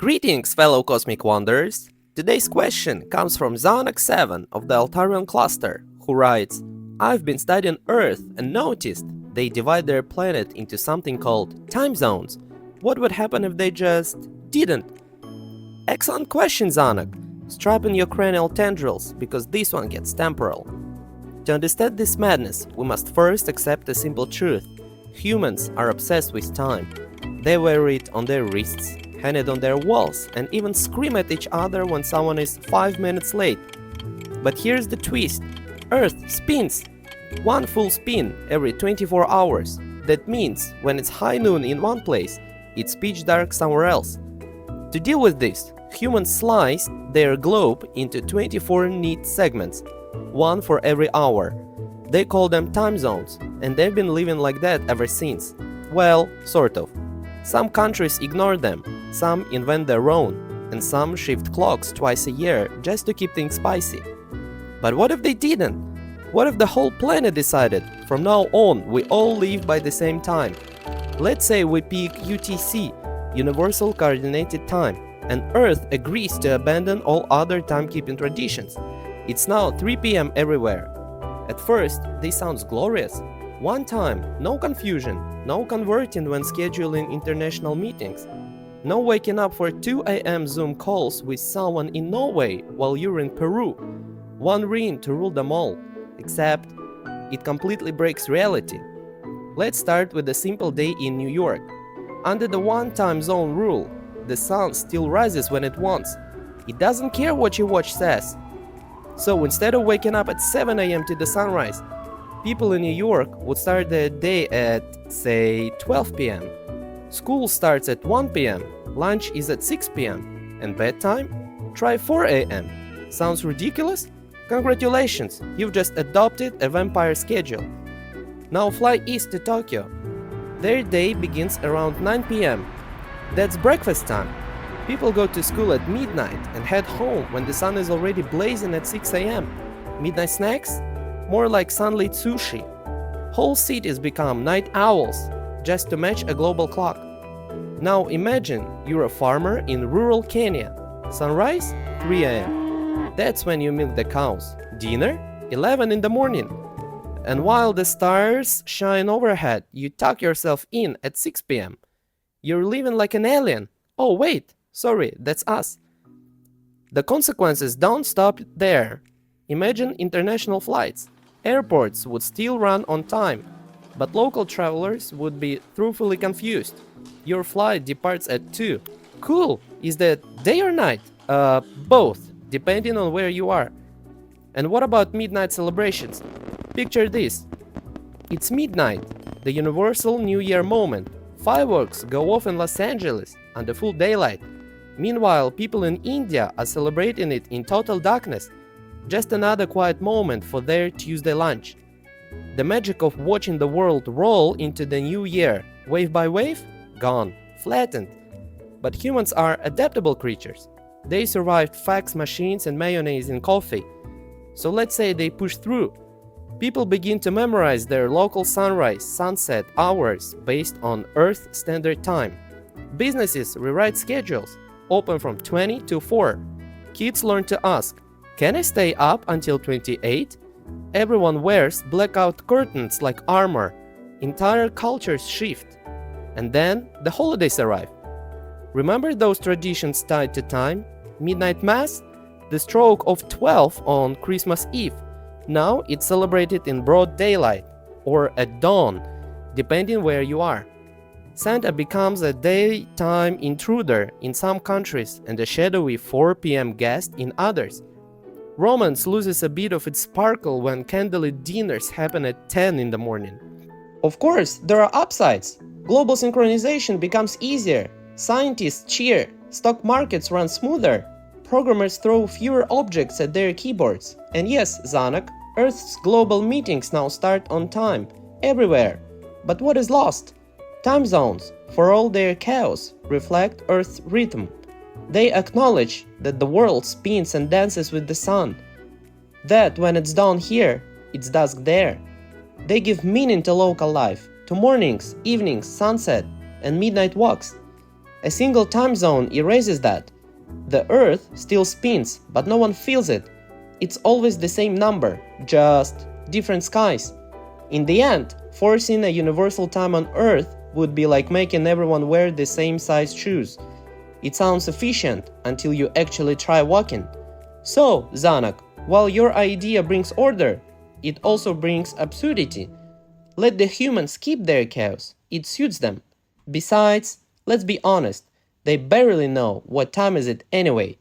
Greetings, fellow cosmic wanderers! Today's question comes from Zanak7 of the Altarion cluster, who writes, I've been studying Earth and noticed they divide their planet into something called time zones. What would happen if they just didn't? Excellent question, Zanak. Strap in your cranial tendrils, because this one gets temporal. To understand this madness, we must first accept a simple truth. Humans are obsessed with time. They wear it on their wrists, hang it on their walls, and even scream at each other when someone is 5 minutes late. But here's the twist. Earth spins. One full spin every 24 hours. That means when it's high noon in one place, it's pitch dark somewhere else. To deal with this, humans sliced their globe into 24 neat segments, one for every hour. They call them time zones, and they've been living like that ever since. Well, sort of. Some countries ignore them, some invent their own, and some shift clocks twice a year just to keep things spicy. But what if they didn't? What if the whole planet decided, from now on we all live by the same time? Let's say we pick UTC, Universal Coordinated Time, and Earth agrees to abandon all other timekeeping traditions. It's now 3 p.m. everywhere. At first, this sounds glorious. One time, no confusion, no converting when scheduling international meetings, no waking up for 2 a.m. Zoom calls with someone in Norway while you're in Peru. One ring to rule them all. Except, it completely breaks reality. Let's start with a simple day in New York. Under the one time zone rule, the sun still rises when it wants. It doesn't care what your watch says. So instead of waking up at 7 a.m. to the sunrise, people in New York would start their day at, say, 12 p.m. School starts at 1 p.m., lunch is at 6 p.m., and bedtime? Try 4 a.m. Sounds ridiculous? Congratulations, you've just adopted a vampire schedule. Now fly east to Tokyo. Their day begins around 9 p.m. That's breakfast time. People go to school at midnight and head home when the sun is already blazing at 6 a.m. Midnight snacks? More like sunlit sushi. Whole cities become night owls just to match a global clock. Now imagine you're a farmer in rural Kenya. Sunrise? 3 a.m. That's when you milk the cows. Dinner? 11 in the morning. And while the stars shine overhead, you tuck yourself in at 6 p.m. You're living like an alien. Oh wait, sorry, that's us. The consequences don't stop there. Imagine international flights. Airports would still run on time, but local travelers would be truthfully confused. Your flight departs at 2. Cool! Is that day or night? Both, depending on where you are. And what about midnight celebrations? Picture this. It's midnight, the universal New Year moment. Fireworks go off in Los Angeles under full daylight. Meanwhile, people in India are celebrating it in total darkness. Just another quiet moment for their Tuesday lunch. The magic of watching the world roll into the new year, wave by wave, gone, flattened. But humans are adaptable creatures. They survived fax machines and mayonnaise in coffee. So let's say they push through. People begin to memorize their local sunrise, sunset hours based on Earth Standard Time. Businesses rewrite schedules, open from 20 to 4. Kids learn to ask, can I stay up until 28? Everyone wears blackout curtains like armor. Entire cultures shift. And then the holidays arrive. Remember those traditions tied to time? Midnight Mass? The stroke of 12 on Christmas Eve. Now it's celebrated in broad daylight, or at dawn, depending where you are. Santa becomes a daytime intruder in some countries and a shadowy 4 p.m. guest in others. Romance loses a bit of its sparkle when candlelit dinners happen at 10 in the morning. Of course, there are upsides. Global synchronization becomes easier. Scientists cheer. Stock markets run smoother. Programmers throw fewer objects at their keyboards. And yes, Zanak, Earth's global meetings now start on time, everywhere. But what is lost? Time zones, for all their chaos, reflect Earth's rhythm. They acknowledge that the world spins and dances with the sun. That when it's dawn here, it's dusk there. They give meaning to local life, to mornings, evenings, sunset, and midnight walks. A single time zone erases that. The Earth still spins, but no one feels it. It's always the same number, just different skies. In the end, forcing a universal time on Earth would be like making everyone wear the same size shoes. It sounds efficient until you actually try walking. So, Zanak, while your idea brings order, it also brings absurdity. Let the humans keep their chaos, it suits them. Besides, let's be honest, they barely know what time is it anyway.